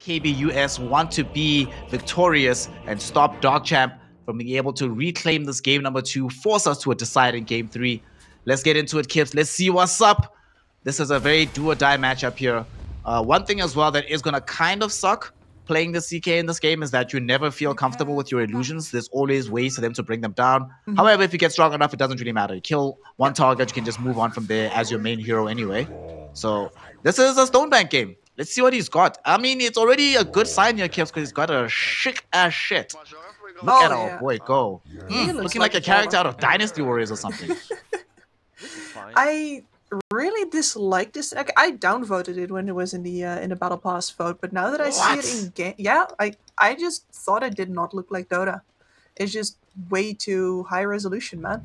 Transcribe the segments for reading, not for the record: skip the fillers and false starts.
KBUS want to be victorious and stop DogChamp from being able to reclaim this game number 2, force us to a deciding game 3. Let's get into it, Kips. Let's see what's up. This is a very do-or-die matchup here. One thing as well that is going to kind of suck playing the CK in this game is that you never feel comfortable with your illusions. There's always ways for them to bring them down. However, if you get strong enough, it doesn't really matter. You kill one target, you can just move on from there as your main hero anyway. So this is a Stonebank game. Let's see what he's got. I mean, it's already a good sign here, Kips, because he's got a sick-ass shit. Look at our boy go. Looking like a character out of Dynasty Warriors or something. I really dislike this. Like, I downvoted it when it was in the Battle Pass vote, but now that I see it in game, yeah, I just thought it did not look like Dota. It's just way too high resolution, man.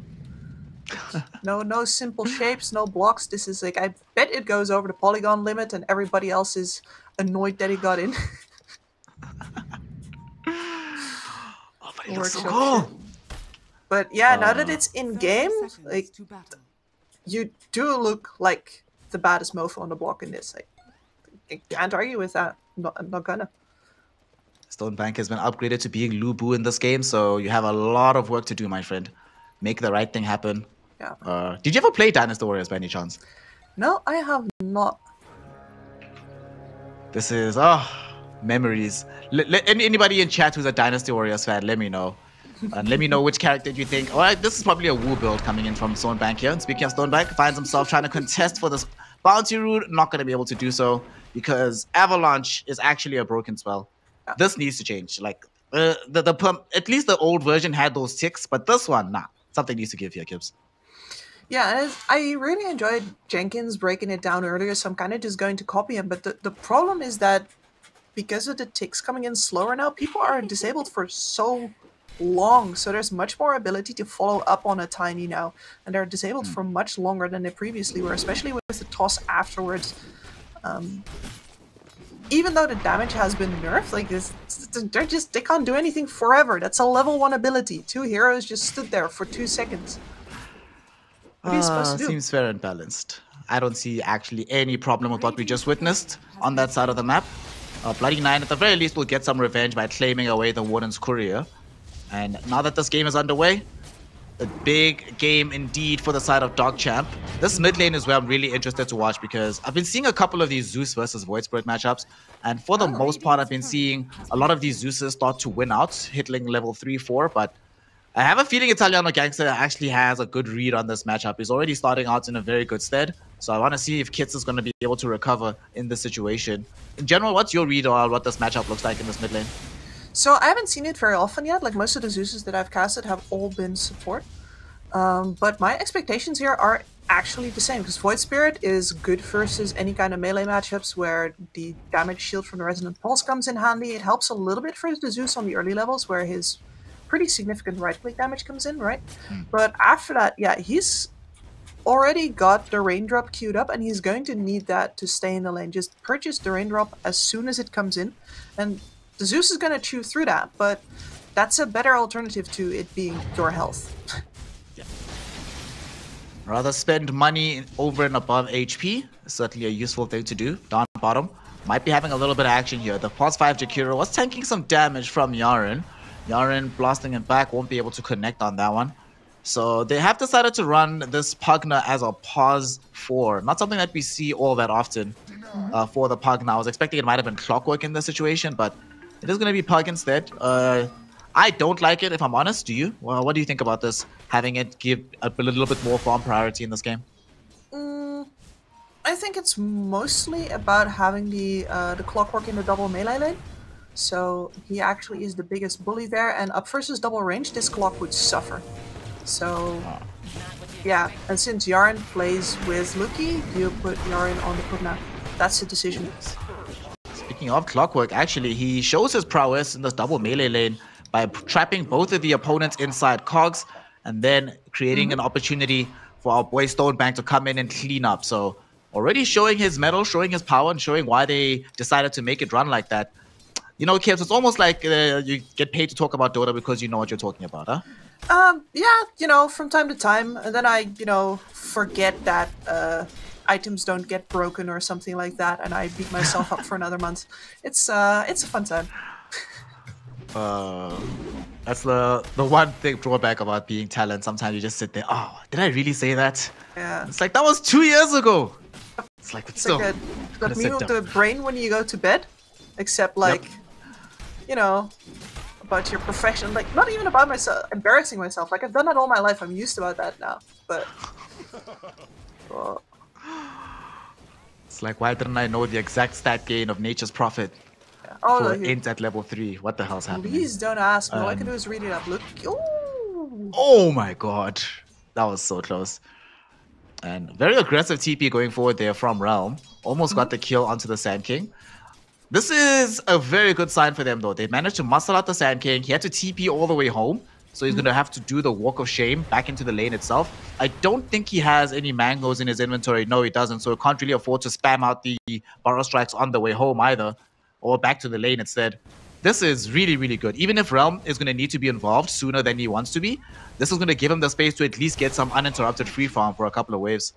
No simple shapes, no blocks. This is like, I bet it goes over the polygon limit and everybody else is annoyed that it got in. Oh, but it looks so cool. But yeah, now that it's in game, like, you do look like the baddest mofo on the block in this. Like, I can't argue with that. I'm not gonna. Stonebank has been upgraded to being Lubu in this game, so you have a lot of work to do, my friend. Make the right thing happen. Yeah. Did you ever play Dynasty Warriors by any chance? No, I have not. This is, memories. Anybody in chat who's a Dynasty Warriors fan, let me know. And let me know which character you think. Alright, this is probably a Wu build coming in from Stonebank here. And speaking of Stonebank, finds himself trying to contest for this bounty route. Not going to be able to do so because Avalanche is actually a broken spell. This needs to change. Like, at least the old version had those ticks, but this one, nah. Something needs to give here, Kibbs. Yeah, and I really enjoyed Jenkins breaking it down earlier, so I'm kind of just going to copy him. But the problem is that because of the ticks coming in slower now, people are disabled for so long, so there's much more ability to follow up on a tiny now, and they're disabled for much longer than they previously were, especially with the toss afterwards. Even though the damage has been nerfed, like this, they can't do anything forever. That's a level 1 ability. 2 heroes just stood there for 2 seconds. What are you supposed to do? Seems fair and balanced. I don't see actually any problem with what we just witnessed on that side of the map. Bloody Nine at the very least will get some revenge by claiming away the Warden's Courier. And now that this game is underway, a big game indeed for the side of DogChamp. This mid lane is where I'm really interested to watch because I've been seeing a couple of these Zeus versus Void Spirit matchups, and for the most part I've been seeing a lot of these Zeuses start to win out, hitting level 3-4, but I have a feeling Italiano Gangster actually has a good read on this matchup. He's already starting out in a very good stead, so I want to see if Kits is going to be able to recover in this situation. In general, what's your read on what this matchup looks like in this mid lane? So I haven't seen it very often yet. Like, most of the Zeuses that I've casted have all been support. But my expectations here are actually the same, because Void Spirit is good versus any kind of melee matchups where the damage shield from the Resonant Pulse comes in handy. It helps a little bit for the Zeus on the early levels where his pretty significant right-click damage comes in, right? But after that, yeah, he's already got the Raindrop queued up, and he's going to need that to stay in the lane. Just purchase the Raindrop as soon as it comes in, and the Zeus is going to chew through that, but that's a better alternative to it being your health. Yeah. Rather spend money over and above HP. Certainly a useful thing to do. Down bottom. Might be having a little bit of action here. The pause 5 Jakiro was tanking some damage from Yaren. Yaren blasting it back, won't be able to connect on that one. So they have decided to run this Pugna as a pause 4. Not something that we see all that often for the Pugna. I was expecting it might have been Clockwork in this situation, but it is going to be Pug instead. I don't like it, if I'm honest. Do you? Well, what do you think about this? Having it give a little bit more farm priority in this game? I think it's mostly about having the Clockwork in the double melee lane. So he actually is the biggest bully there, and up versus double range, this Clock would suffer. So yeah, and since Yaren plays with Luki, you put Yaren on the Pugna. That's the decision. Speaking of Clockwork, actually, he shows his prowess in this double melee lane by trapping both of the opponents inside cogs and then creating an opportunity for our boy Stonebank to come in and clean up. So already showing his mettle, showing his power, and showing why they decided to make it run like that. You know, Kibbs, it's almost like you get paid to talk about Dota because you know what you're talking about, huh? Yeah, you know, from time to time, and then I, you know, forget that items don't get broken or something like that, and I beat myself up for another month. It's a fun time. That's the one thing drawback about being talent. Sometimes you just sit there. Oh, did I really say that? Yeah. It's like that was 2 years ago. It's like it's still. Like that meme of the brain when you go to bed, except like, you know, about your profession. Like not even about myself, embarrassing myself. Like I've done that all my life. I'm used about that now. But. It's like, why didn't I know the exact stat gain of Nature's Prophet? Oh, for int at level 3. What the hell's happening? Please don't ask. All I can do is read it up. Look. Ooh. Oh my god. That was so close. And very aggressive TP going forward there from Realm. Almost got the kill onto the Sand King. This is a very good sign for them though. They managed to muscle out the Sand King. He had to TP all the way home. So he's going to have to do the walk of shame back into the lane itself. I don't think he has any mangoes in his inventory. No, he doesn't. So he can't really afford to spam out the Burrow Strikes on the way home either. Or back to the lane instead. This is really, really good. Even if Realm is going to need to be involved sooner than he wants to be, this is going to give him the space to at least get some uninterrupted free farm for a couple of waves.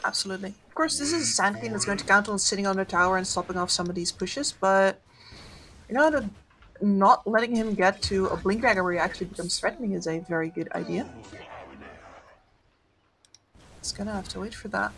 Absolutely. Of course, this is a Sand King that's going to count on sitting on the tower and stopping off some of these pushes, but you know, not letting him get to a Blink Dagger where he actually becomes threatening is a very good idea. It's gonna have to wait for that.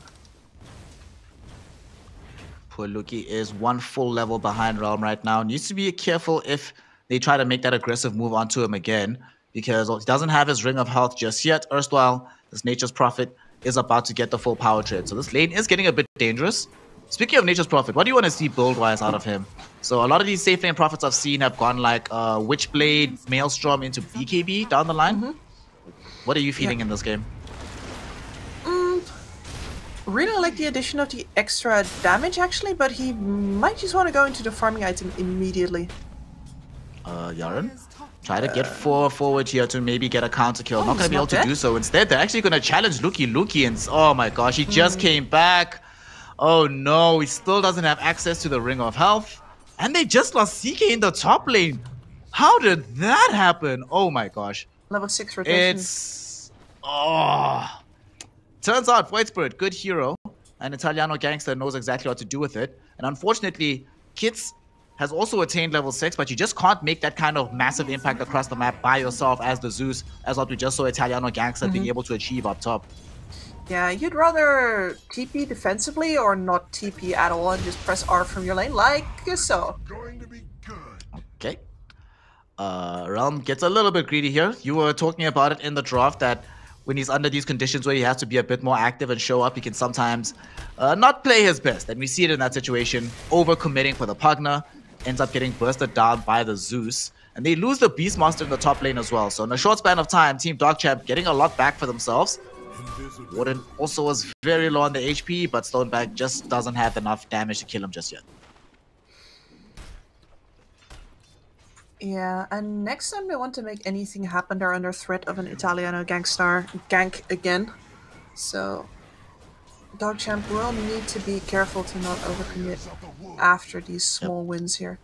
Poor Luki is one full level behind Realm right now. Needs to be careful if they try to make that aggressive move onto him again, because he doesn't have his Ring of Health just yet. Erstwhile, this Nature's Prophet is about to get the full power trade. So this lane is getting a bit dangerous. Speaking of Nature's Prophet, what do you want to see build-wise out of him? So a lot of these safe lane Prophets I've seen have gone like Witchblade, Maelstrom into BKB down the line. What are you feeling in this game? Really like the addition of the extra damage actually, but he might just want to go into the farming item immediately. Yaren? Try to get forward here to maybe get a counter kill. Not going to be able to do so. Instead, they're actually going to challenge Luki, and oh my gosh, he just came back. Oh no, he still doesn't have access to the Ring of Health. And they just lost CK in the top lane. How did that happen? Oh my gosh. Level 6 rotation. It's... Oh... Turns out, Void Spirit, good hero. An Italiano gangster knows exactly what to do with it. And unfortunately, Kits has also attained level 6, but you just can't make that kind of massive impact across the map by yourself as the Zeus, as what we just saw Italiano gangster being able to achieve up top. Yeah, you'd rather TP defensively or not TP at all and just press R from your lane, like so. Okay. Realm gets a little bit greedy here. You were talking about it in the draft that when he's under these conditions where he has to be a bit more active and show up, he can sometimes not play his best. And we see it in that situation. Overcommitting for the Pugna, ends up getting bursted down by the Zeus. And they lose the Beastmaster in the top lane as well. So in a short span of time, Team DogChamp getting a lot back for themselves. Warden also was very low on the HP, but Stoneback just doesn't have enough damage to kill him just yet. Yeah, and next time they want to make anything happen, they're under threat of an Italiano gangstar gank again. So DogChamp will need to be careful to not overcommit after these small wins here.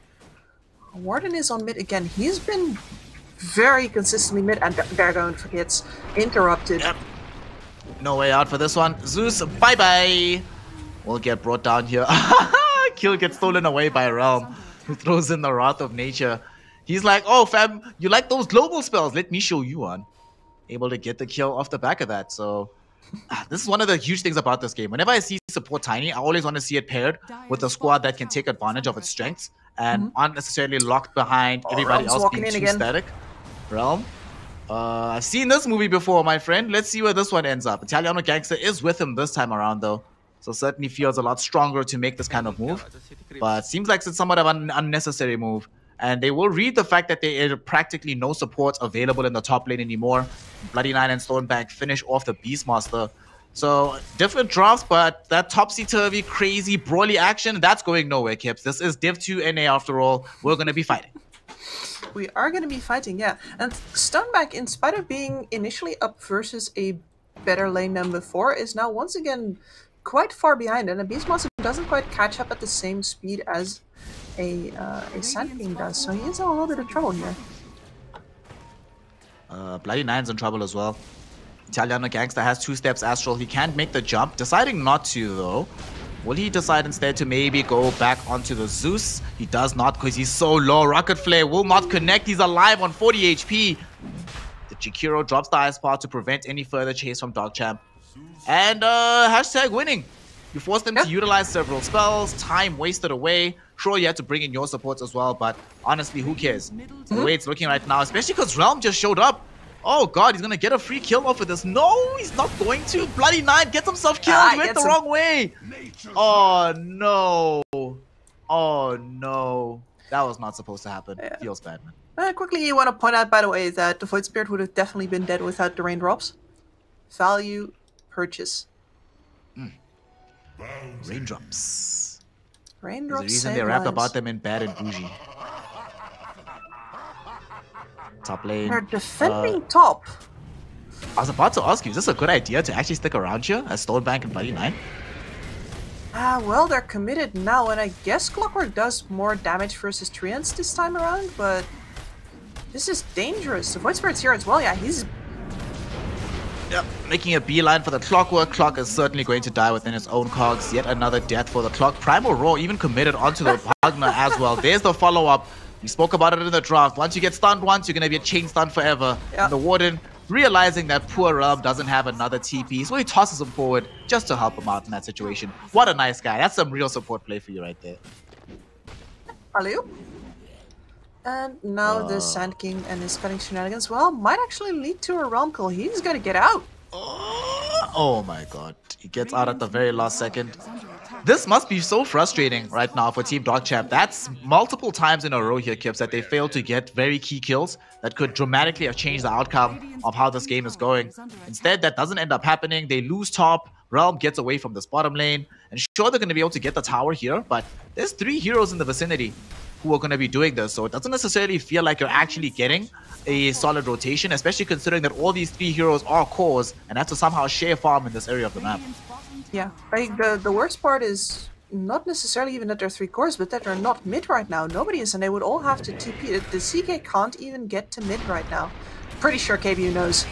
Warden is on mid again. He's been very consistently mid, and they're going for hits. Interrupted. Yep. No way out for this one. Zeus, bye-bye. Will get brought down here. Kill gets stolen away by Realm, who throws in the Wrath of Nature. He's like, oh fam, you like those global spells? Let me show you one. Able to get the kill off the back of that. So this is one of the huge things about this game. Whenever I see support Tiny, I always want to see it paired with a squad that can take advantage of its strengths and aren't necessarily locked behind everybody else being too static. Realm. I've seen this movie before, my friend. Let's see where this one ends up. Italiano Gangster is with him this time around, though. So certainly feels a lot stronger to make this kind of move. But seems like it's somewhat of an unnecessary move. And they will read the fact that there is practically no support available in the top lane anymore. Bloody Nine and Stoneback finish off the Beastmaster. So different drafts, but that topsy-turvy, crazy, brawly action, that's going nowhere, Kips. This is Div 2 NA after all. We're going to be fighting. We are going to be fighting, yeah. And Stoneback, in spite of being initially up versus a better lane than before, is now once again quite far behind. And the Beastmaster doesn't quite catch up at the same speed as a Sand King does. So he is in a little bit of trouble here. Bloody Nine's in trouble as well. Italiano Gangster has 2 steps Astral. He can't make the jump, deciding not to though. Will he decide instead to maybe go back onto the Zeus? He does not because he's so low. Rocket Flare will not connect. He's alive on 40 HP. The Jakiro drops the Ice Paw to prevent any further chase from DogChamp. And hashtag winning. You forced them to utilize several spells, time wasted away. Sure, you had to bring in your supports as well, but honestly, who cares? The way it's looking right now, especially because Realm just showed up. Oh god, he's gonna get a free kill off of this. No, he's not going to. Bloody Nine gets himself killed. He went the wrong way. Oh no. Oh no. That was not supposed to happen. Feels bad, man. Quickly, you want to point out, by the way, that the Void Spirit would have definitely been dead without the raindrops. Value purchase. Raindrops. Raindrops. There's a reason they rap about them in Bad and Bougie. Top lane. They're defending top. I was about to ask you, is this a good idea to actually stick around here as Stonebank and Bloody Nine? Well, they're committed now, and I guess Clockwork does more damage versus Treants this time around, but this is dangerous. The Void Spirit's here as well. Yeah, he's... Yep, making a beeline for the Clockwork. Clock is certainly going to die within its own cogs. Yet another death for the Clock. Primal Roar even committed onto the Pugna as well. There's the follow-up. We spoke about it in the draft. Once you get stunned once, you're going to be a chain stun forever. Yep. And the Warden, realizing that poor Realm doesn't have another TP, so he tosses him forward just to help him out in that situation. What a nice guy. That's some real support play for you right there. Alley-oop. And now the Sand King and his cutting shenanigans, well, might actually lead to a Realm kill. He's got to get out. Oh my god. He gets out at the very last second. This must be so frustrating right now for Team DogChamp. That's multiple times in a row here, Kips, that they failed to get very key kills that could dramatically have changed the outcome of how this game is going. Instead, that doesn't end up happening. They lose top. Realm gets away from this bottom lane. And sure, they're going to be able to get the tower here, but there's 3 heroes in the vicinity who are going to be doing this. So it doesn't necessarily feel like you're actually getting a solid rotation, especially considering that all these 3 heroes are cores and have to somehow share farm in this area of the map. Yeah, I think the worst part is not necessarily even that they're 3 cores, but that they're not mid right now. Nobody is, and they would all have to TP. The CK can't even get to mid right now. Pretty sure KBU knows.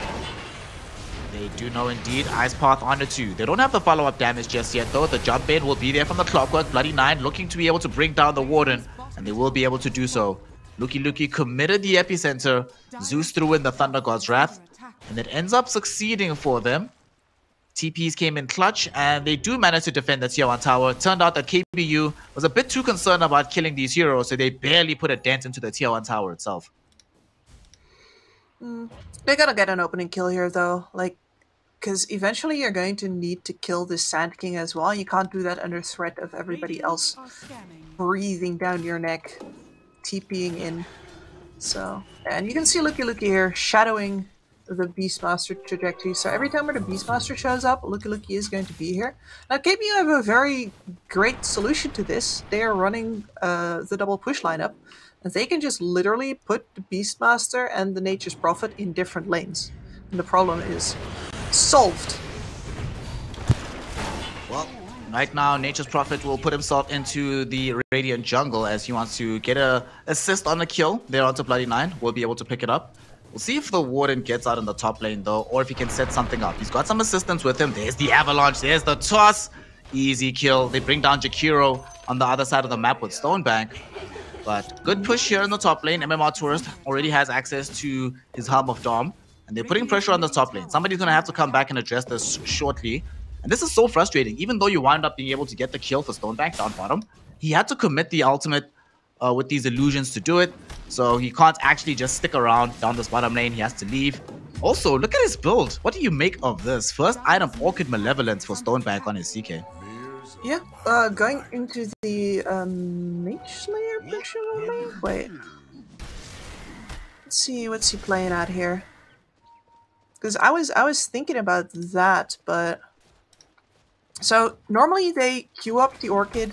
They do know indeed. Ice Path onto 2. They don't have the follow-up damage just yet though. The jump in will be there from the Clockwork. Bloody Nine looking to be able to bring down the Warden, and they will be able to do so. Luki committed the epicenter. Zeus threw in the Thunder God's Wrath, and it ends up succeeding for them. TPs came in clutch, and they do manage to defend the tier 1 tower. It turned out that KBU was a bit too concerned about killing these heroes, so they barely put a dent into the tier 1 tower itself. They gotta get an opening kill here, though. Like, because eventually you're going to need to kill this Sand King as well. You can't do that under threat of everybody else breathing down your neck, TPing in. So, and you can see Luki here shadowing the Beastmaster trajectory. So every time where the Beastmaster shows up, Luki is going to be here. Now, KBU have a very great solution to this. They are running the double push lineup, and they can just literally put the Beastmaster and the Nature's Prophet in different lanes. And the problem is solved. Well, right now, Nature's Prophet will put himself into the Radiant Jungle as he wants to get a assist on a kill there onto Bloody Nine. We'll be able to pick it up. We'll see if the Warden gets out in the top lane though, or if he can set something up. He's got some assistance with him. There's the Avalanche, there's the toss. Easy kill. They bring down Jakiro on the other side of the map with Stonebank. But good push here in the top lane. MMR Tourist already has access to his Helm of Dom, and they're putting pressure on the top lane. Somebody's going to have to come back and address this shortly. And this is so frustrating. Even though you wind up being able to get the kill for Stonebank down bottom, he had to commit the ultimate with these illusions to do it. So he can't actually just stick around down this bottom lane. He has to leave. Also, look at his build. What do you make of this? First item, Orchid Malevolence for Stonebank on his CK. Yeah, going into the Mage Slayer presumably? Wait. Let's see what's he playing at here. Because I was thinking about that, but so normally they queue up the Orchid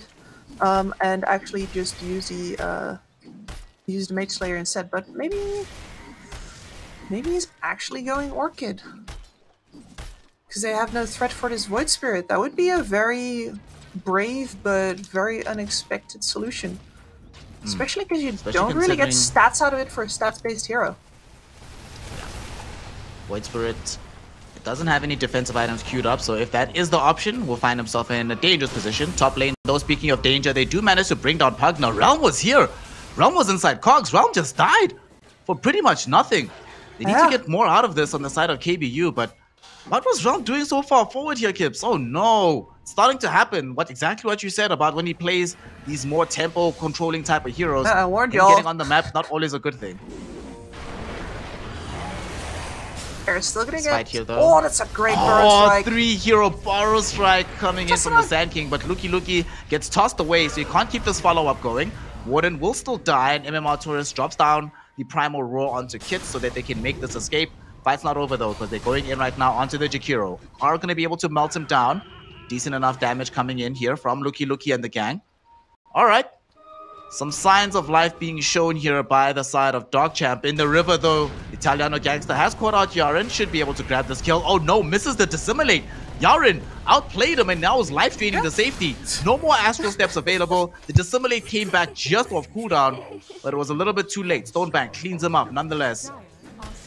and actually just use the Mage Slayer instead, but maybe he's actually going Orchid. Because they have no threat for this Void Spirit. That would be a very brave but very unexpected solution. Especially because you don't really get stats out of it for a stats-based hero. Void Spirit Doesn't have any defensive items queued up, so if that is the option, will find himself in a dangerous position. Top lane, though, speaking of danger, they do manage to bring down Pugna. Realm was here. Realm was inside Cogs. Realm just died for pretty much nothing. They need to get more out of this on the side of KBU, but what was Realm doing so far forward here, Kips? Oh no, it's starting to happen. Exactly what you said about when he plays these more tempo controlling type of heroes. I warned y'all. Getting on the map, not always a good thing. They're still gonna get here, though. Oh, that's a great burrow strike. 3-hero borrow strike coming in from the Sand King, but Luki gets tossed away, so you can't keep this follow-up going. Warden will still die, and MMR Tourist drops down the Primal Roar onto Kits so that they can make this escape. Fight's not over though, because they're going in right now onto the Jakiro. Are going to be able to melt him down. Decent enough damage coming in here from Luki and the gang. Alright. Some signs of life being shown here by the side of DogChamp. In the river though, Italiano Gangster has caught out Yaren. Should be able to grab this kill. Oh no, misses the Dissimilate. Yaren outplayed him and now is life draining the safety. No more Astral Steps available. The Dissimilate came back just off cooldown, but it was a little bit too late. Stonebank cleans him up nonetheless.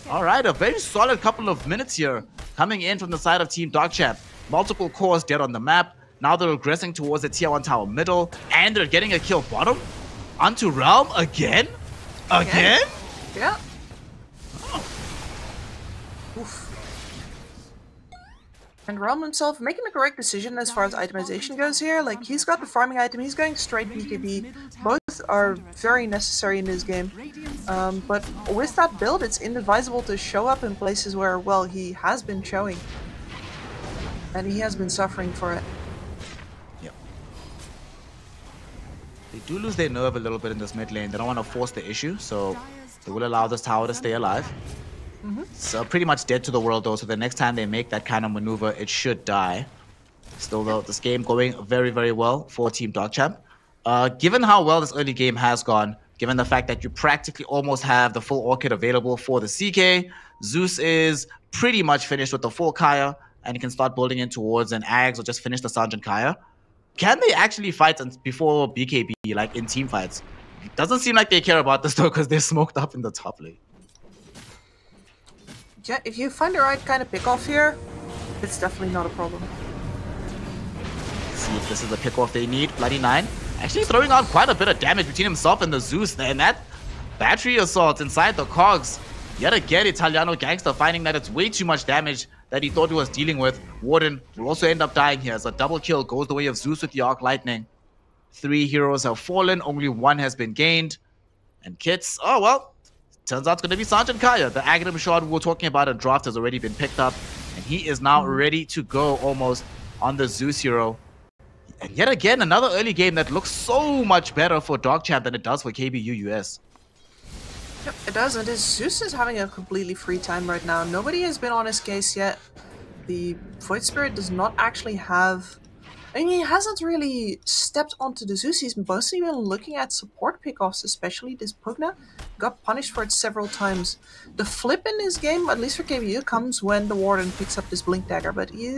Alright, a very solid couple of minutes here coming in from the side of Team DogChamp. Multiple cores dead on the map. Now they're regressing towards the tier 1 tower middle, and they're getting a kill bottom. Onto Realm again? Again? Yeah. Oh. Oof. And Realm himself making the correct decision as far as itemization goes here. Like, he's got the farming item, he's going straight BKB. Both are very necessary in this game. But with that build, it's inadvisable to show up in places where, well, he has been showing. And he has been suffering for it. Yep. They do lose their nerve a little bit in this mid lane. They don't want to force the issue, so they will allow this tower to stay alive. So pretty much dead to the world though, so the next time they make that kind of maneuver, it should die. Still though, this game going very, very well for Team DogChamp. Given how well this early game has gone, given the fact that you practically almost have the full Orchid available for the CK, Zeus is pretty much finished with the full Kaya, and you can start building in towards an Ags or just finish the Sergeant Kaya. Can they actually fight before BKB, like in team fights? It doesn't seem like they care about this though, because they're smoked up in the top lane. Yeah, if you find the right kind of pick-off here, it's definitely not a problem. Let's see if this is the pick-off they need. Bloody 9 actually throwing out quite a bit of damage between himself and the Zeus. And that battery assault inside the cogs. Yet again, Italiano Gangster finding that it's way too much damage that he thought he was dealing with. Warden will also end up dying here as a double kill goes the way of Zeus with the Arc Lightning. 3 heroes have fallen, only 1 has been gained. And Kits, oh well. Turns out it's going to be Sergeant Kaya. The Aghanim shard we were talking about in draft has already been picked up. And he is now ready to go almost on the Zeus hero. And yet again, another early game that looks so much better for DogChamp than it does for KBU US. Yep, it does. And Zeus is having a completely free time right now. Nobody has been on his case yet. The Void Spirit does not actually have... I mean, he hasn't really stepped onto the Zeus. He's mostly been looking at support pickoffs, especially this Pugna. Got punished for it several times. The flip in this game, at least for KBU, comes when the Warden picks up this Blink Dagger, but he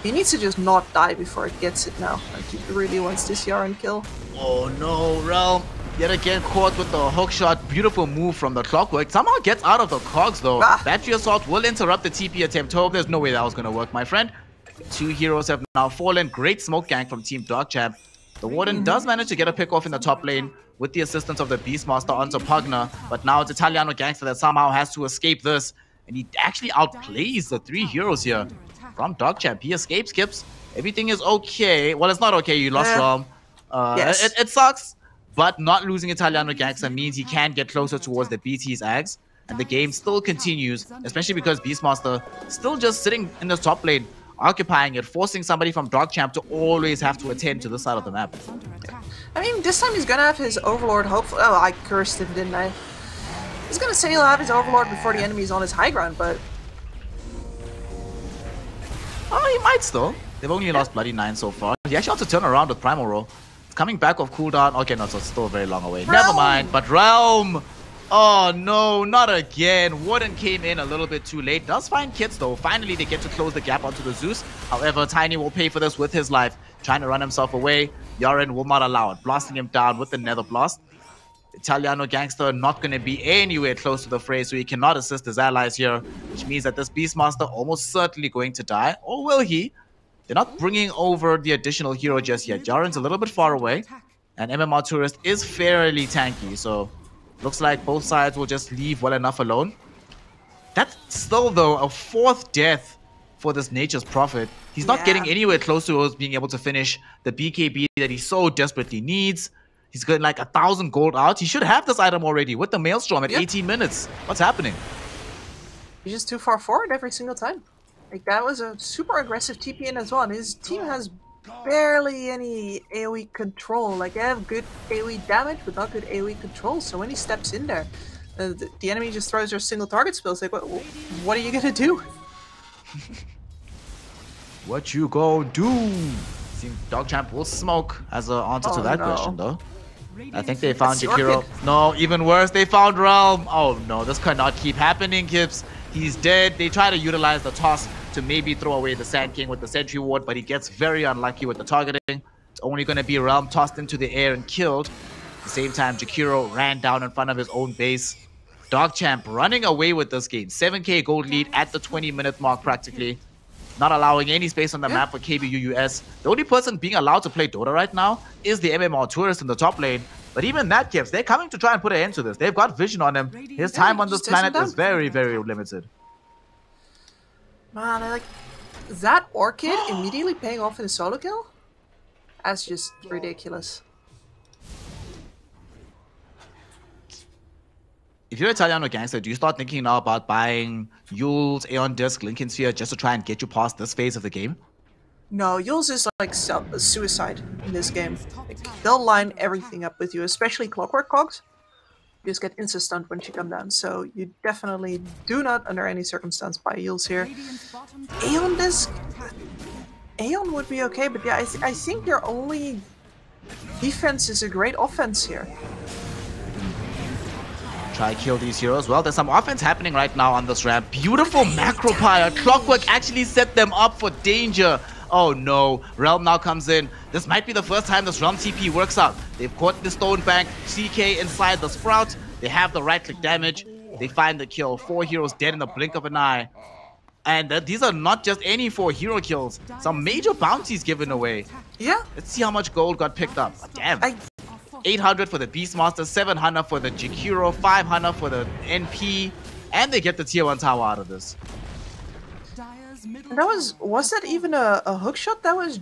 needs to just not die before it gets it now. Like, he really wants this Yaren kill. Oh no, Realm. Yet again caught with the hook shot. Beautiful move from the Clockwork. Somehow gets out of the cogs though. Battery Assault will interrupt the TP attempt. Hope there's no way that was going to work, my friend. 2 heroes have now fallen. Great smoke gank from Team DogChamp. The Warden does manage to get a pick off in the top lane with the assistance of the Beastmaster onto Pugna. But now it's Italiano Gangster that somehow has to escape this. And he actually outplays the 3 heroes here from DogChamp. He escapes, Kips. Everything is okay. Well, it's not okay. You lost Realm. Yes. It sucks. But not losing Italiano Gangster means he can get closer towards the BT's Ags. And the game still continues, especially because Beastmaster still just sitting in the top lane, occupying it, forcing somebody from DogChamp to always have to attend to this side of the map. I mean, this time he's gonna have his Overlord, hopefully. Oh, I cursed him, didn't I? He's gonna say he'll have his Overlord before the enemy's on his high ground, but... Oh, he might still. They've only lost Bloody 9 so far. He actually has to turn around with Primal Roll. It's coming back off cooldown. Okay, no, so it's still very long away. Realm. Never mind, but Realm! Oh no, not again. Warden came in a little bit too late. Does find Kits though. Finally, they get to close the gap onto the Zeus. However, Tiny will pay for this with his life. Trying to run himself away. Yaren will not allow it. Blasting him down with the Nether Blast. Italiano Gangster not going to be anywhere close to the fray, so he cannot assist his allies here, which means that this Beastmaster almost certainly going to die. Or will he? They're not bringing over the additional hero just yet. Jaren's a little bit far away, and MMR Tourist is fairly tanky, so looks like both sides will just leave well enough alone. That's still, though, a 4th death for this Nature's Prophet. He's not getting anywhere close to being able to finish the BKB that he so desperately needs. He's got like 1,000 gold out. He should have this item already with the Maelstrom at 18 minutes. What's happening? He's just too far forward every single time. Like, that was a super aggressive TP in as well. And his team has barely any AoE control. Like, they have good AoE damage, but not good AoE control. So when he steps in there, the enemy just throws their single target spells. Like, what are you gonna do? What you gonna do? Seems DogChamp will smoke as an answer to that question, though. I think they found Jakiro. No, even worse, they found Realm. Oh no, this cannot keep happening, Kips. He's dead. They try to utilize the toss to maybe throw away the Sand King with the Sentry Ward, but he gets very unlucky with the targeting. It's only going to be Realm tossed into the air and killed. At the same time, Jakiro ran down in front of his own base. DogChamp running away with this game. 7k gold lead at the 20-minute mark practically. Not allowing any space on the map for KBUUS. The only person being allowed to play Dota right now is the MMR Tourist in the top lane. But even that, Kips, they're coming to try and put an end to this. They've got vision on him. His time on this planet is very, very limited. Man, like, that Orchid immediately paying off in a solo kill? That's just ridiculous. If you're Italiano Gangster, do you start thinking now about buying Yule's, Aeon Disc, Lincoln Sphere just to try and get you past this phase of the game? No, Yule's is like suicide in this game. Like, they'll line everything up with you, especially Clockwork Cogs. You just get insta-stunned when she comes down, so you definitely do not, under any circumstance, buy Yule's here. Aeon Disc? Aeon would be okay, but yeah, I think your only defense is a great offense here. Try kill these heroes. Well, there's some offense happening right now on this ramp. Beautiful macro pyre. Clockwork actually set them up for danger. Oh no, Realm now comes in. This might be the first time this Realm TP works out. They've caught the Stone Bank, CK inside the Sprout. They have the right-click damage. They find the kill. 4 heroes dead in the blink of an eye. And these are not just any 4 hero kills. Some major bounties given away. Yeah. Let's see how much gold got picked up. Damn. 800 for the Beastmaster, 700 for the Jakiro, 500 for the NP, and they get the tier 1 tower out of this. That was that even a hook shot? That was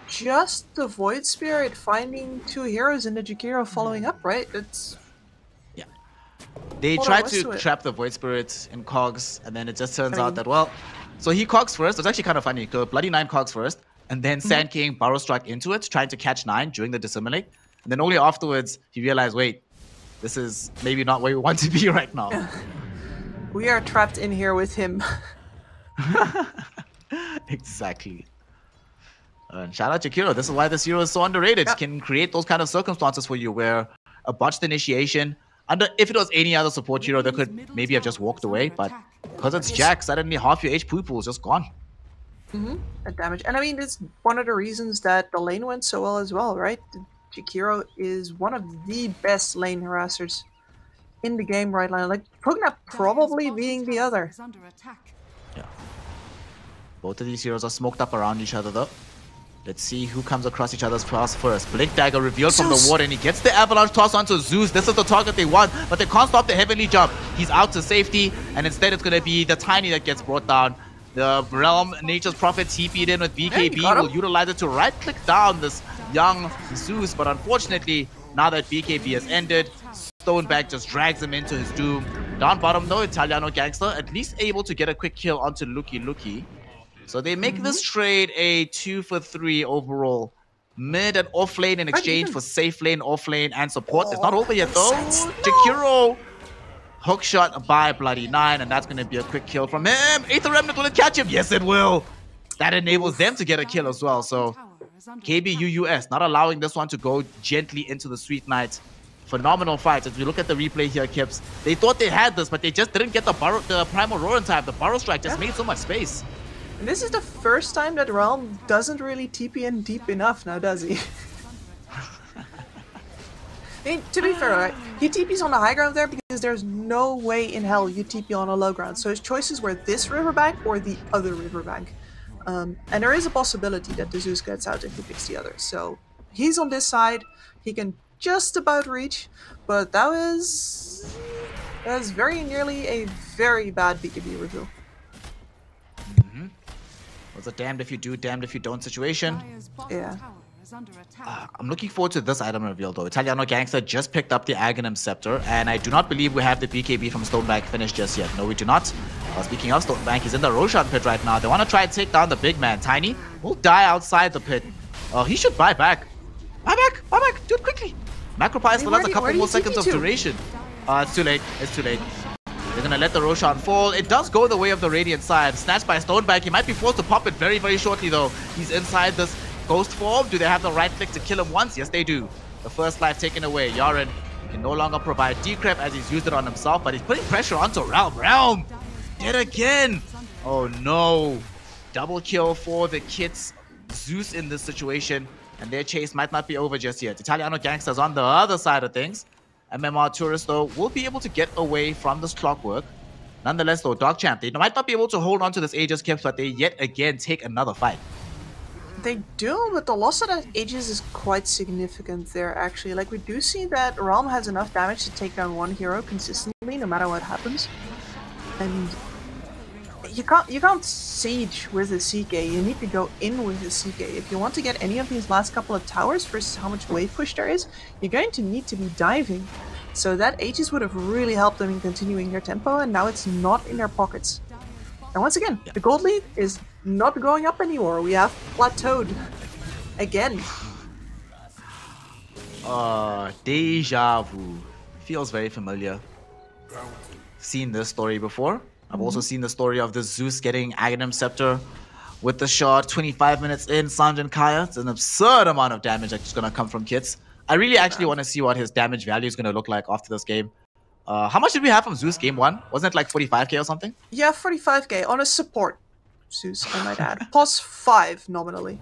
just the Void Spirit finding 2 heroes and the Jakiro following up, right? It's... Yeah. They tried to trap the Void Spirit in Cogs, and then it just turns out that, well, so he Cogs first. It's actually kind of funny, because Bloody 9 Cogs first, and then Sand King Burrow Struck into it, trying to catch 9 during the Dissimulate. And then only afterwards, he realized, wait, this is maybe not where we want to be right now. We are trapped in here with him. Exactly. And shout out to Kiro. This is why this hero is so underrated. He can create those kind of circumstances for you where a botched initiation, if it was any other support hero, they could maybe have just walked away. But because it's Jack, suddenly half your HP pool is just gone. That damage. And I mean, it's one of the reasons that the lane went so well as well, right? Jakiro is one of the best lane harassers in the game right now. Like, Pugna probably being the other. Yeah. Both of these heroes are smoked up around each other, though. Let's see who comes across each other's paths first. Blink Dagger revealed from the ward, and he gets the Avalanche toss onto Zeus. This is the target they want, but they can't stop the Heavenly Jump. He's out to safety, and instead it's going to be the Tiny that gets brought down. The Realm Nature's Prophet TP'd in with BKB. Will utilize it to right-click down this young Zeus, but unfortunately, now that BKB has ended, Stoneback just drags him into his doom. Down bottom though, Italiano Gangster at least able to get a quick kill onto Lucky. So they make this trade a 2-for-3 overall. Mid and off lane in exchange for safe lane, off lane, and support. It's not over yet though. Jakiro, hook shot by Bloody 9, and that's going to be a quick kill from him. Aether Remnant, will it catch him? Yes, it will. That enables them to get a kill as well. So KBUUS not allowing this one to go gently into the Sweet Knight. Phenomenal fight. As we look at the replay here, Kips, they thought they had this, but they just didn't get the Primal Roar in time. The Burrow Strike just made so much space. And this is the first time that Realm doesn't really TP in deep enough now, does he? I mean, to be fair, right, he TP's on the high ground there because there's no way in hell you TP on a low ground. So his choices were this riverbank or the other riverbank. And there is a possibility that the Zeus gets out if he picks the other. So he's on this side. He can just about reach, but that was very nearly a very bad BKB reveal. Was a damned if you do, damned if you don't situation. Yeah. I'm looking forward to this item reveal though. Italiano Gangster just picked up the Aghanim Scepter, and I do not believe we have the BKB from Stonebank finished just yet. No, we do not. Speaking of Stonebank, he's in the Roshan pit right now. They want to try and take down the big man. Tiny will die outside the pit. He should buy back. Buy back, do it quickly. Macropie still has a couple more seconds of duration. It's too late, it's too late. They're gonna let the Roshan fall. It does go the way of the Radiant side. Snatched by Stonebank. He might be forced to pop it very, very shortly though. He's inside this ghost form. Do they have the right click to kill him once? Yes, they do. The first life taken away. Yaren can no longer provide decrep as he's used it on himself, but he's putting pressure onto Realm. Realm! Dead again! Oh no. Double kill for the kids. Zeus in this situation, and their chase might not be over just yet. Italiano Gangsters on the other side of things. MMR Tourist, though, will be able to get away from this clockwork. Nonetheless, though, DogChamp, they might not be able to hold on to this Aegis Kips, but they yet again take another fight. They do, but the loss of that Aegis is quite significant there, actually. Like, we do see that Realm has enough damage to take down one hero consistently, no matter what happens. And you can't siege with a CK. You need to go in with a CK. If you want to get any of these last couple of towers versus how much wave push there is, you're going to need to be diving. So that Aegis would have really helped them in continuing their tempo, and now it's not in their pockets. And once again, the gold lead is not going up anymore. We have plateaued again. Deja vu. Feels very familiar. Seen this story before. I've also seen the story of the Zeus getting Aghanim Scepter with the shot 25 minutes in. Sanjay Kaya. It's an absurd amount of damage that's going to come from Kits. I really actually want to see what his damage value is going to look like after this game. How much did we have from Zeus game 1? Wasn't it like 45k or something? Yeah, 45k on a support Zeus, I might add. Plus 5 nominally.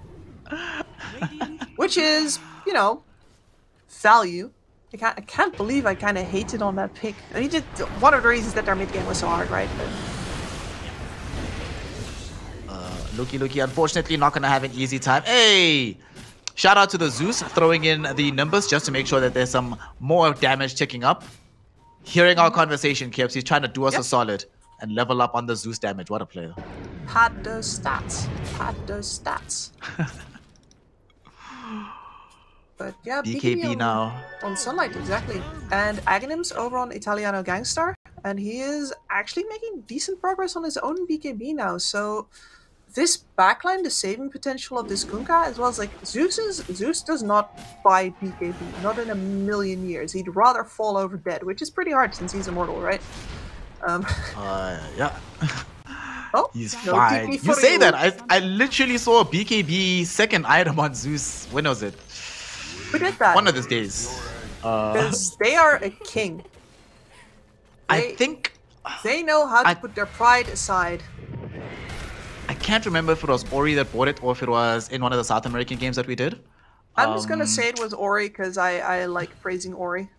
Which is, you know, value. I can't believe I kind of hated on that pick. I mean, just one of the reasons that their mid game was so hard, right? But... Luki, unfortunately, not going to have an easy time. Hey! Shout out to the Zeus throwing in the Nimbus just to make sure that there's some more damage ticking up. Hearing our conversation, Kips, he's trying to do us a solid and level up on the Zeus damage. What a player. Pad those stats. Pad those stats. But yeah, BKB now. On Sunlight, exactly. And Aghanim's over on Italiano Gangstar, and he is actually making decent progress on his own BKB now. So this backline, the saving potential of this Kunkka, as well as like Zeus does not buy BKB, not in a million years. He'd rather fall over dead, which is pretty hard since he's immortal, right? Yeah. Oh, he's fine. You say that. I literally saw a BKB second item on Zeus. When was it? Who did that? One of these days. Because they are a king. I think they know how to put their pride aside. I can't remember if it was Ori that bought it or if it was in one of the South American games that we did. I'm just gonna say it was Ori because I like praising Ori.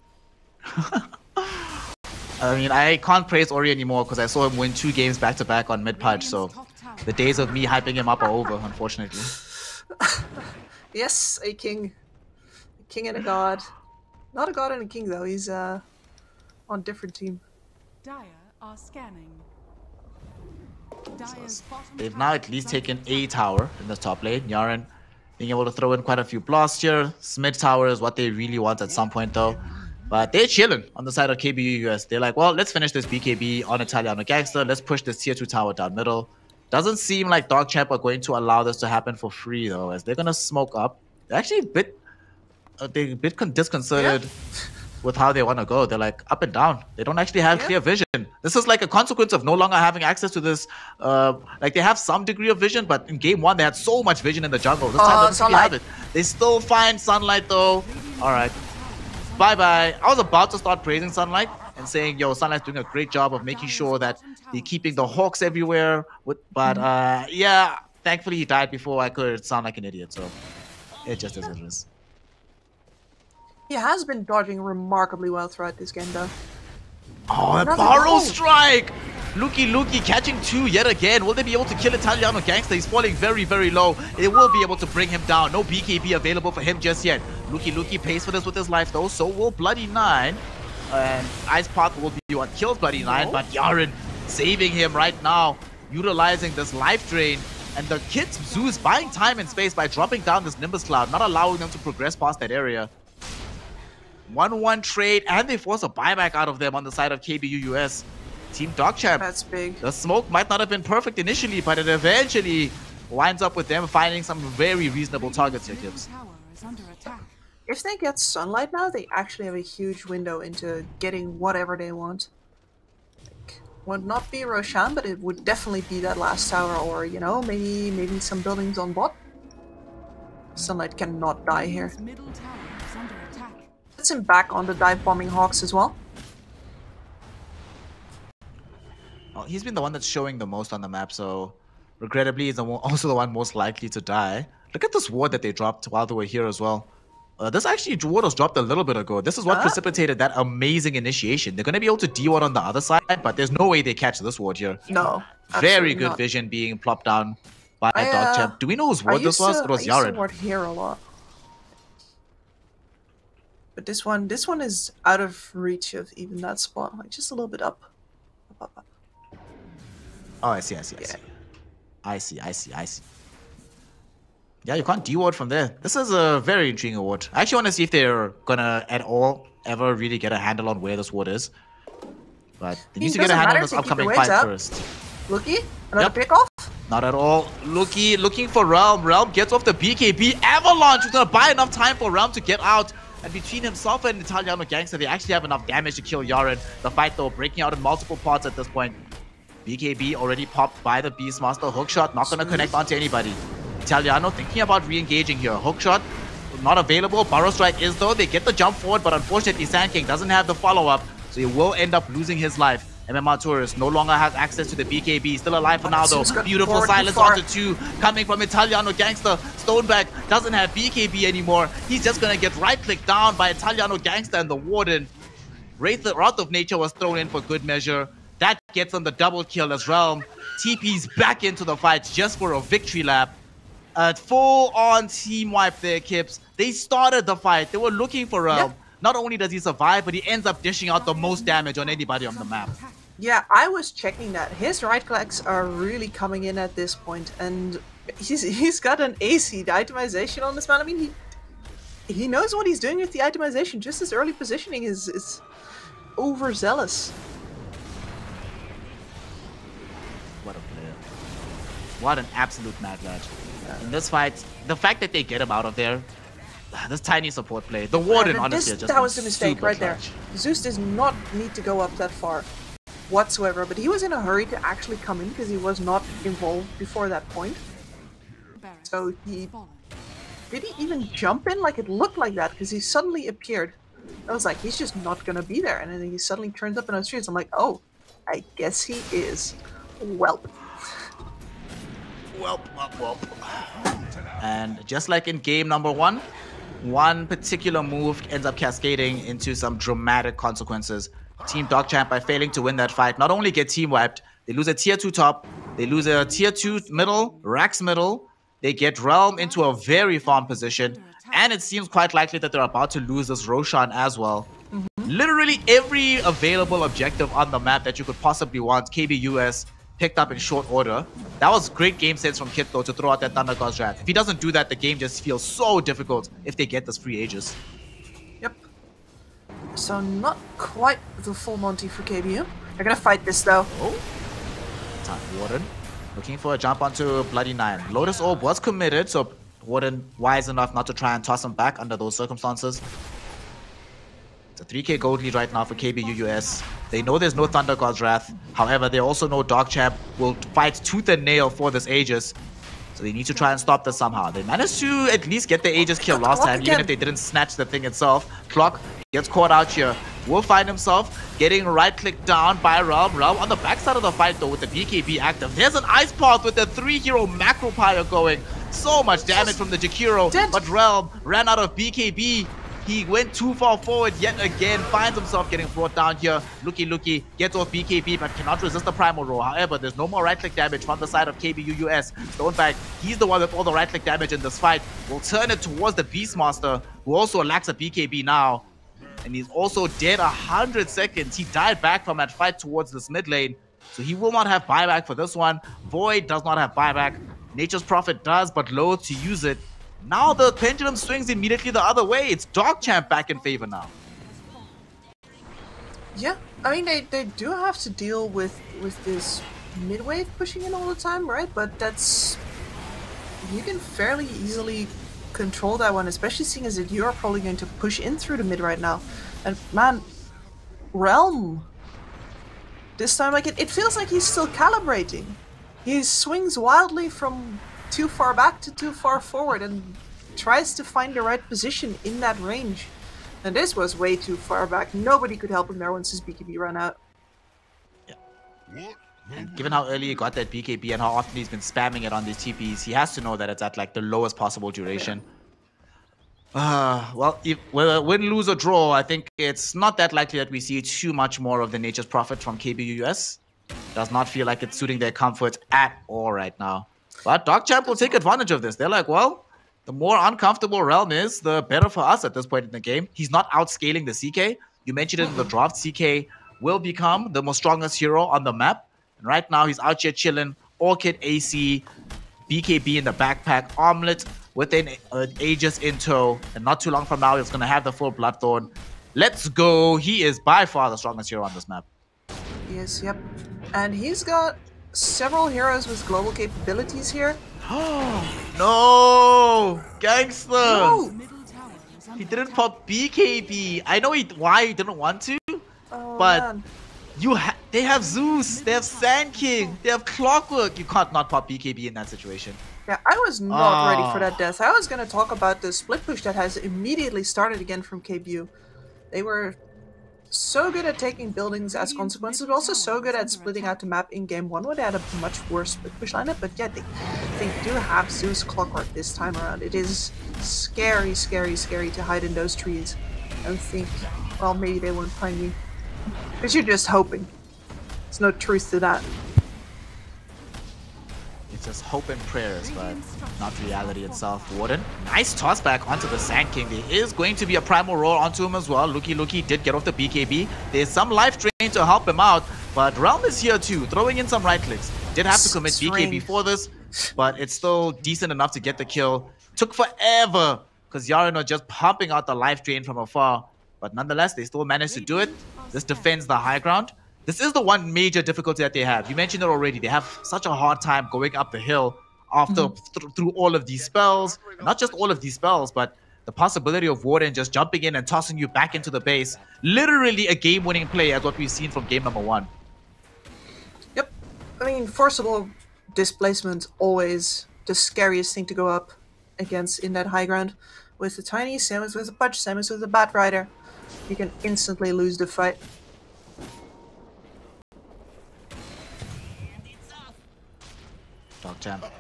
I mean, I can't praise Ori anymore because I saw him win 2 games back to back on mid-patch, so the days of me hyping him up are over, unfortunately. Yes, a king. A king and a god. Not a god and a king though, he's on a different team. Dire are scanning. So they've now at least taken a tower in the top lane. Yaren being able to throw in quite a few blasts here. Mid tower is what they really want at some point though. But they're chilling on the side of KBU US. They're like, well, let's finish this BKB on Italiano Gangster. Let's push this tier 2 tower down middle. Doesn't seem like DogChamp are going to allow this to happen for free though, as they're going to smoke up. They're actually a bit disconcerted with how they want to go. They're like up and down. They don't actually have clear vision. This is like a consequence of no longer having access to this. Like they have some degree of vision, but in game 1 they had so much vision in the jungle. This time they don't have it. They still find Sunlight though. All right. Bye-bye. I was about to start praising Sunlight and saying, yo, Sunlight's doing a great job of making sure that they're keeping the hawks everywhere. But yeah, thankfully he died before I could sound like an idiot. So it just is what it is. He has been dodging remarkably well throughout this game, though. Oh, a Barrow strike! Luki catching 2 yet again. Will they be able to kill Italiano Gangster? He's falling very, very low. They will be able to bring him down. No BKB available for him just yet. Luki pays for this with his life, though. So will Bloody 9. And Ice Path will be what kills Bloody 9. But Yaren saving him right now, utilizing this life drain. And the kids, Zeus, buying time and space by dropping down this Nimbus Cloud, not allowing them to progress past that area. 1-1 trade, and they force a buyback out of them on the side of KBU US. Team DogChamp. That's big. The smoke might not have been perfect initially, but it eventually winds up with them finding some very reasonable targets here, Gibbs. If they get sunlight now, they actually have a huge window into getting whatever they want. Like, would not be Roshan, but it would definitely be that last tower, or you know, maybe some buildings on bot. Sunlight cannot die here. Puts him back on the dive bombing Hawks as well. Well, he's been the one that's showing the most on the map, so regrettably he's also the one most likely to die. Look at this ward that they dropped while they were here as well. This actually ward was dropped a little bit ago. This is what precipitated that amazing initiation. They're going to be able to D-ward on the other side, but there's no way they catch this ward here. No. Very good not. vision being plopped down by DogChamp. Do we know whose ward this was? It was Yaren. I used to ward here a lot. But this one is out of reach of even that spot. Like just a little bit up. Up. Oh, I see. I see. Yeah, you can't D-ward from there. This is a very intriguing ward. I actually want to see if they're gonna at all ever really get a handle on where this ward is. But they need to get a handle on this upcoming fight first. Luki, another pick off? Not at all. Luki looking for Realm. Realm gets off the BKB. Avalanche is gonna buy enough time for Realm to get out. And between himself and Italiano Gangster, they actually have enough damage to kill Yaren. The fight, though, breaking out in multiple parts at this point. BKB already popped by the Beastmaster. Hookshot not going to connect onto anybody. Italiano thinking about re-engaging here. Hookshot not available. Burrow Strike is, though. They get the jump forward, but unfortunately, Sand King doesn't have the follow-up. So he will end up losing his life. MMR Tourist no longer has access to the BKB. Still alive for now, though. Beautiful silence onto 2. Coming from Italiano Gangster. Stoneback doesn't have BKB anymore. He's just going to get right-clicked down by Italiano Gangster and the Warden. Wrath of Nature was thrown in for good measure. That gets on the double kill as Realm TP's back into the fight just for a victory lap. A full-on team wipe there, Kips. They started the fight. They were looking for Realm. Yep. Not only does he survive, but he ends up dishing out the most damage on anybody on the map. Yeah, I was checking that. His right clicks are really coming in at this point, and he's got an AC, the itemization on this man. I mean, he knows what he's doing with the itemization. Just his early positioning is overzealous. What a player. What an absolute mad lad. In this fight, the fact that they get him out of there, this tiny support play. The Warden, honestly, just that was the mistake right there. Zeus does not need to go up that far whatsoever, but he was in a hurry to actually come in because he was not involved before that point. So did he even jump in? Like, it looked like that because he suddenly appeared. I was like, he's just not gonna be there, and then he suddenly turns up in the streets. I'm like, oh, I guess he is. Welp. Welp. And just like in game number 1, one particular move ends up cascading into some dramatic consequences. Team DogChamp, by failing to win that fight, not only get team wiped, they lose a tier 2 top, they lose a tier 2 middle, Rax middle, they get Realm into a very farm position, and it seems quite likely that they're about to lose this Roshan as well. Literally every available objective on the map that you could possibly want, KBUS picked up in short order. That was great game sense from Kit, though, to throw out that Thunder God's Wrath. If he doesn't do that, the game just feels so difficult if they get this free Aegis. Yep. So not quite the full Monty for KBU. They're gonna fight this, though. Oh. Warden looking for a jump onto Bloody 9. Lotus Orb was committed, so Warden wise enough not to try and toss him back under those circumstances. It's a 3k gold lead right now for KBU US. They know there's no Thunder God's Wrath. However, they also know DogChamp will fight tooth and nail for this Aegis. So they need to try and stop this somehow. They managed to at least get the Aegis kill last time, even if they didn't snatch the thing itself. Clock gets caught out here. Will find himself getting right-clicked down by Realm. Realm on the backside of the fight, though, with the BKB active. There's an Ice Path with the 3-hero Macro Pyre going. So much damage from the Jakiro, but Realm ran out of BKB. He went too far forward yet again, finds himself getting brought down here. Looky, gets off BKB, but cannot resist the primal roll. However, there's no more right-click damage from the side of KBUUS. Stoneback, he's the one with all the right-click damage in this fight. Will turn it towards the Beastmaster, who also lacks a BKB now. And he's also dead 100 seconds. He died back from that fight towards this mid lane. So he will not have buyback for this one. Void does not have buyback. Nature's Prophet does, but loath to use it. Now the pendulum swings immediately the other way. It's DogChamp back in favor now. Yeah, I mean, they do have to deal with this mid-wave pushing in all the time, right? But that's... you can fairly easily control that one, especially seeing as that you are probably going to push in through the mid right now. And man, Realm, this time, like, it feels like he's still calibrating. He swings wildly from too far back to too far forward and tries to find the right position in that range. And this was way too far back. Nobody could help him there once his BKB ran out. Yeah. And given how early he got that BKB and how often he's been spamming it on these TPs, he has to know that it's at like the lowest possible duration. Well, if win, lose, or draw, I think it's not that likely that we see too much more of the Nature's Prophet from KBUUS. Does not feel like it's suiting their comfort at all right now. But DogChamp will take advantage of this. They're like, well, the more uncomfortable Realm is, the better for us at this point in the game. He's not outscaling the CK. You mentioned it in the draft. CK will become the most strongest hero on the map. And right now, he's out here chilling. Orchid, AC, BKB in the backpack, Armlet with an Aegis in tow. And not too long from now, he's going to have the full Bloodthorn. Let's go. He is by far the strongest hero on this map. Yes, yep. And he's got several heroes with global capabilities here. No! Gangster! No! He didn't pop BKB. I know why he didn't want to, but Man. They have Zeus, they have Sand King, they have Clockwork. You can't not pop BKB in that situation. Yeah, I was not ready for that death. I was going to talk about the split push that has immediately started again from KBU. They were so good at taking buildings as consequences, but also so good at splitting out the map in game one, where they had a much worse split push lineup. But yeah, they do have Zeus Clockwork this time around. It is scary, scary, scary to hide in those trees and think, well, maybe they won't find me. Because you're just hoping. There's no truth to that. It's just hope and prayers, but not reality itself. Warden, nice toss back onto the Sand King. There is going to be a primal roll onto him as well. Looky did get off the BKB. There's some life drain to help him out, but Realm is here too, throwing in some right clicks. Did have to commit BKB for this, but it's still decent enough to get the kill. Took forever because Yaren are just pumping out the life drain from afar, but nonetheless, they still managed to do it. This defends the high ground. This is the one major difficulty that they have. You mentioned it already. They have such a hard time going up the hill after through all of these spells. Not just all of these spells, but the possibility of Warden just jumping in and tossing you back into the base. Literally a game-winning play as what we've seen from game number one. Yep. I mean, forcible displacement, always the scariest thing to go up against in that high ground. With the Tiny, same as with the Pudge, same as with the Bat Rider, you can instantly lose the fight. DogChamp.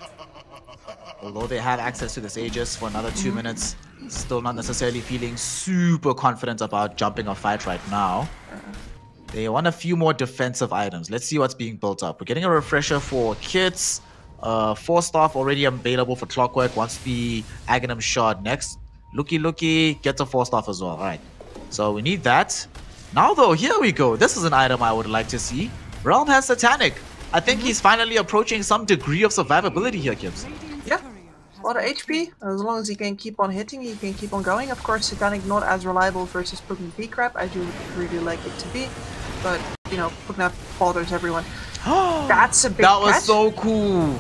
Although they have access to this Aegis for another 2 minutes, still not necessarily feeling super confident about jumping a fight right now. They want a few more defensive items. Let's see what's being built up. We're getting a refresher for kits. 4-staff already available for Clockwork. Wants the Aghanim Shard next. Looky gets a 4-staff as well. Alright. So we need that. Now though, here we go. This is an item I would like to see. Realm has Satanic. I think he's finally approaching some degree of survivability here, Gibbs. Yeah, a lot of HP. As long as he can keep on hitting, he can keep on going. Of course, Satanic not as reliable versus Pugna P-Crap. I do really like it to be. But, you know, Pugna bothers everyone. That's a big That was catch. so cool.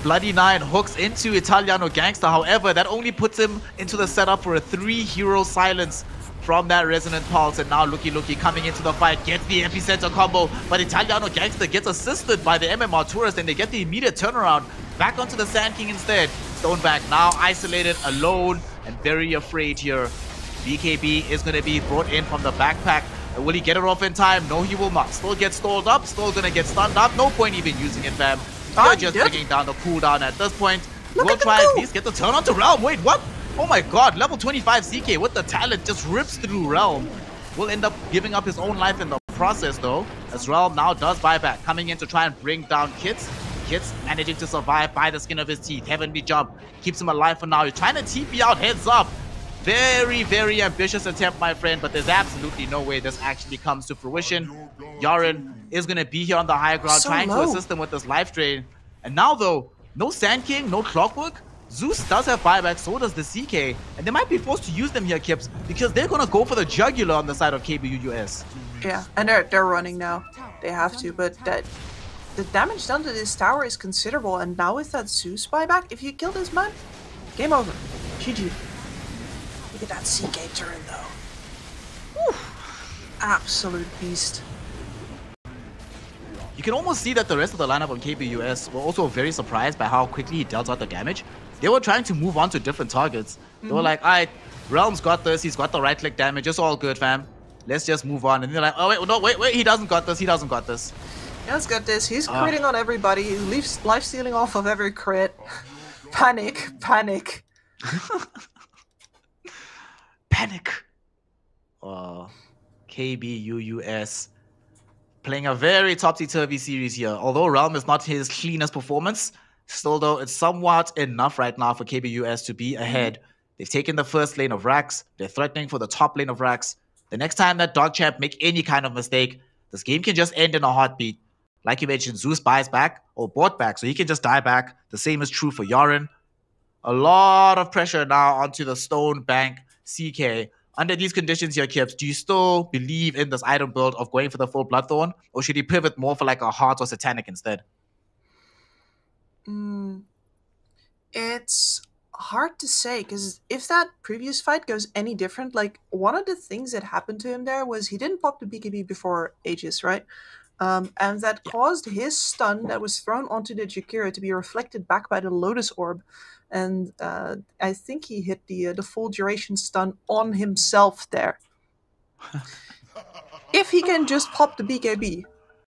Bloody Nine hooks into Italiano Gangster. However, that only puts him into the setup for a 3-hero silence from that Resonant Pulse. And now Looky coming into the fight, gets the Epicenter combo, but Italiano Gangster gets assisted by the MMR Tourist, and they get the immediate turnaround back onto the Sand King instead. Stoneback now isolated, alone, and very afraid here. BKB is going to be brought in from the backpack. Will he get it off in time? No, he will not. Still get stalled up, still going to get stunned up. No point even using it, fam. You're just bringing down the cooldown at this point. We'll try at least get the turn on to Realm. Wait, what? Oh my god, level 25 CK with the talent just rips through Realm. Will end up giving up his own life in the process though, as Realm now does buyback, coming in to try and bring down Kits. Kits managing to survive by the skin of his teeth. Heavenly jump keeps him alive for now. He's trying to TP out, heads up. Very, very ambitious attempt, my friend, but there's absolutely no way this actually comes to fruition. Yaren is going to be here on the high ground, trying to assist him with this life drain. And now, though, no Sand King, no Clockwork. Zeus does have buyback, so does the CK. And they might be forced to use them here, Kips, because they're going to go for the jugular on the side of KBUUS. Yeah, and they're running now. They have to, but the damage done to this tower is considerable. And now with that Zeus buyback, if you kill this man, game over. GG. Look at that CK turn, though. Woo. Absolute beast. You can almost see that the rest of the lineup on KBUS were also very surprised by how quickly he dealt out the damage. They were trying to move on to different targets. They were like, alright, Realm's got this, he's got the right click damage, it's all good, fam. Let's just move on. And they're like, oh wait, no, wait, he doesn't got this, he doesn't got this. He's got this, he's critting on everybody, he leaves life stealing off of every crit. Panic, panic. Panic. KBUUS. Playing a very topsy-turvy series here. Although Realm is not his cleanest performance, still though, it's somewhat enough right now for KBUS to be ahead. They've taken the first lane of Rax. They're threatening for the top lane of Rax. The next time that DogChamp make any kind of mistake, this game can just end in a heartbeat. Like you mentioned, Zeus buys back or bought back, so he can just die back. The same is true for Yaren. A lot of pressure now onto the Stone Bank CK. Under these conditions here, Kips, do you still believe in this item build of going for the full Bloodthorn? Or should he pivot more for like a Heart or Satanic instead? It's hard to say, because if that previous fight goes any different, like one of the things that happened to him there was he didn't pop the BKB before Aegis, right? And that caused his stun that was thrown onto the Jakira to be reflected back by the Lotus Orb. And I think he hit the full duration stun on himself there. If he can just pop the BKB,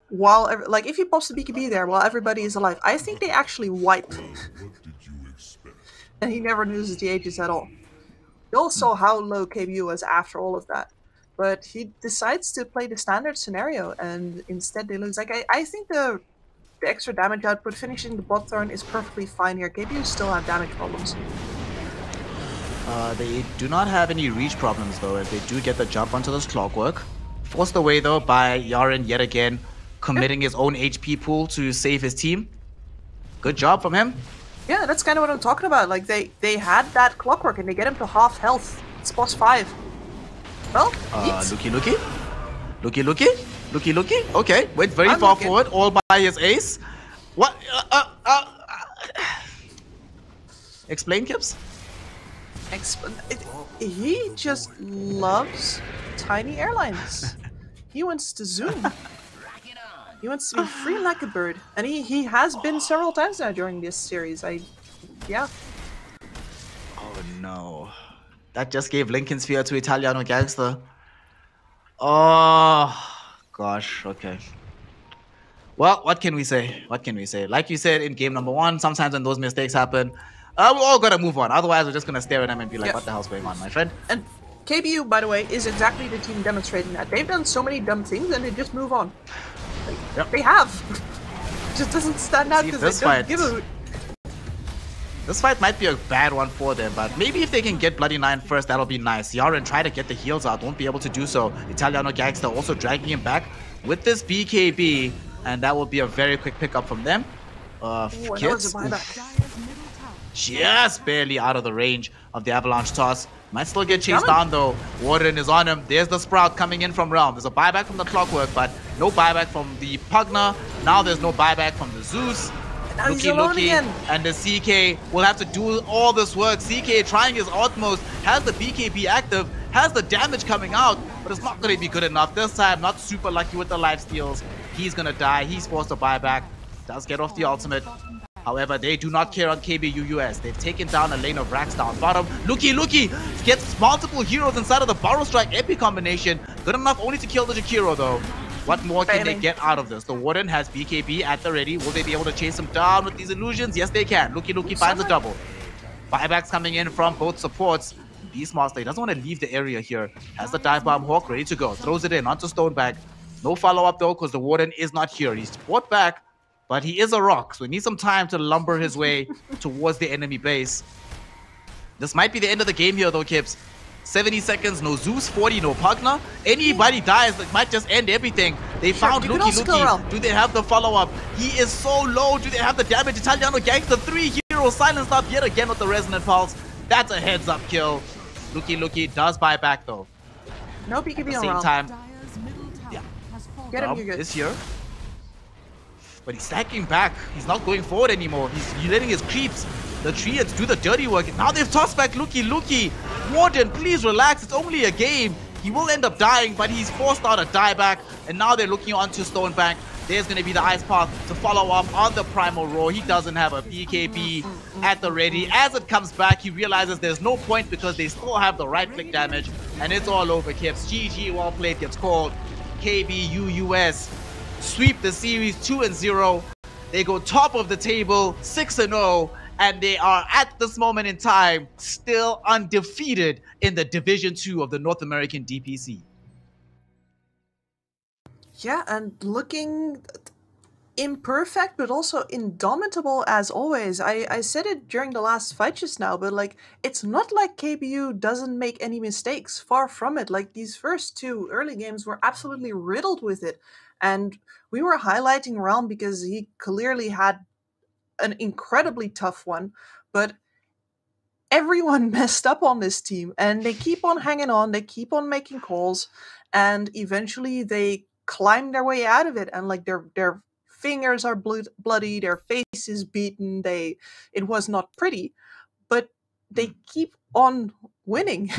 while if he pops the BKB there while everybody is alive, I think they actually wipe. And he never loses the Aegis at all. We all saw how low KBU was after all of that. But he decides to play the standard scenario, and instead they lose. Like I think the extra damage output finishing the bot turn is perfectly fine here. KBU still have damage problems. They do not have any reach problems though, as they do get the jump onto this Clockwork. Forced away though by Yaren yet again, committing his own HP pool to save his team. Good job from him. Yeah, that's kind of what I'm talking about. Like they had that Clockwork and they get him to half health. It's plus 5. Well, Looky. Okay, went very far forward, all by his ace. What? Explain, Kips? He just loves tiny airlines. He wants to zoom. He wants to be free like a bird. And he has been several times now during this series. Yeah. Oh no. That just gave Lincoln Sphere to Italiano Gangster. Oh gosh, okay. Well, what can we say? What can we say? Like you said in game number 1, sometimes when those mistakes happen, we all gotta move on. Otherwise, we're just gonna stare at them and be like, what the hell's going on, my friend? And KBU, by the way, is exactly the team demonstrating that. They've done so many dumb things and they just move on. They have. It just doesn't stand out because they don't give a hoot. This fight might be a bad one for them, but maybe if they can get Bloody 9 first, that'll be nice. Yaren try to get the heals out, won't be able to do so. Italiano Gangster also dragging him back with this BKB, and that will be a very quick pickup from them. Kids, just barely out of the range of the Avalanche toss. Might still get chased down though. Warden is on him. There's the Sprout coming in from Realm. There's a buyback from the Clockwork, but no buyback from the Pugna. Now there's no buyback from the Zeus. Looky, and the CK will have to do all this work. CK trying his utmost, has the BKB active, has the damage coming out, but it's not going to be good enough. This time, not super lucky with the life steals. He's going to die. He's forced to buy back. Does get off the ultimate. However, they do not care on KBUUS. They've taken down a lane of Rax down bottom. Looky gets multiple heroes inside of the Borrow Strike epic combination. Good enough only to kill the Jakiro though. What more can they get out of this? The Warden has BKB at the ready. Will they be able to chase him down with these illusions? Yes, they can. Looky finds a double. Buybacks coming in from both supports. Beastmaster, he doesn't want to leave the area here. Has the dive bomb Hawk ready to go. Throws it in onto Stonebank. No follow-up though, because the Warden is not here. He's brought back, but he is a rock, so he needs some time to lumber his way towards the enemy base. This might be the end of the game here though, Kips. 70 seconds, no Zeus, 40, no Pugna. Anybody dies, that might just end everything. They found Luki. Do they have the follow-up? He is so low. Do they have the damage? Italiano Gangster 3 heroes silenced up yet again with the Resonant Pulse. That's a heads-up kill. Luki does buy back though. No BKB At the on same Realm. time, yeah. Get him, you're good. Is here. But he's stacking back. He's not going forward anymore. He's letting his creeps, the treants, do the dirty work. Now they've tossed back Luki. Warden, please relax. It's only a game. He will end up dying, but he's forced out a dieback. And now they're looking onto Stonebank. There's going to be the Ice Path to follow up on the Primal Roar. He doesn't have a BKB at the ready. As it comes back, he realizes there's no point because they still have the right-click damage. And it's all over, Kips. GG, well played, gets called. KBUUS sweep the series 2-0. They go top of the table 6-0, and they are at this moment in time still undefeated in the Division 2 of the North American DPC. Yeah, and looking imperfect, but also indomitable as always. I said it during the last fight just now, but like, it's not like KBU doesn't make any mistakes. Far from it. Like, these first two early games were absolutely riddled with it. And we were highlighting Realm because he clearly had an incredibly tough one, but everyone messed up on this team, and they keep on hanging on, they keep on making calls, and eventually they climb their way out of it, and like their fingers are bloody, their face is beaten, it was not pretty, but they keep on winning.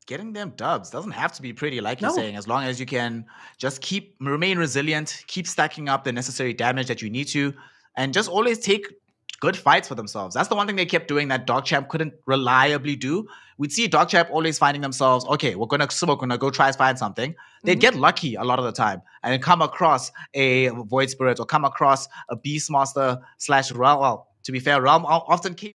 Getting them dubs doesn't have to be pretty, like you're saying, as long as you can just remain resilient, keep stacking up the necessary damage that you need to, and just always take good fights for themselves. That's the one thing they kept doing that DogChamp couldn't reliably do. We'd see DogChamp always finding themselves, okay, we're gonna go try to find something. They'd get lucky a lot of the time and then come across a Void Spirit or come across a Beastmaster / Realm. Well, to be fair, Realm often came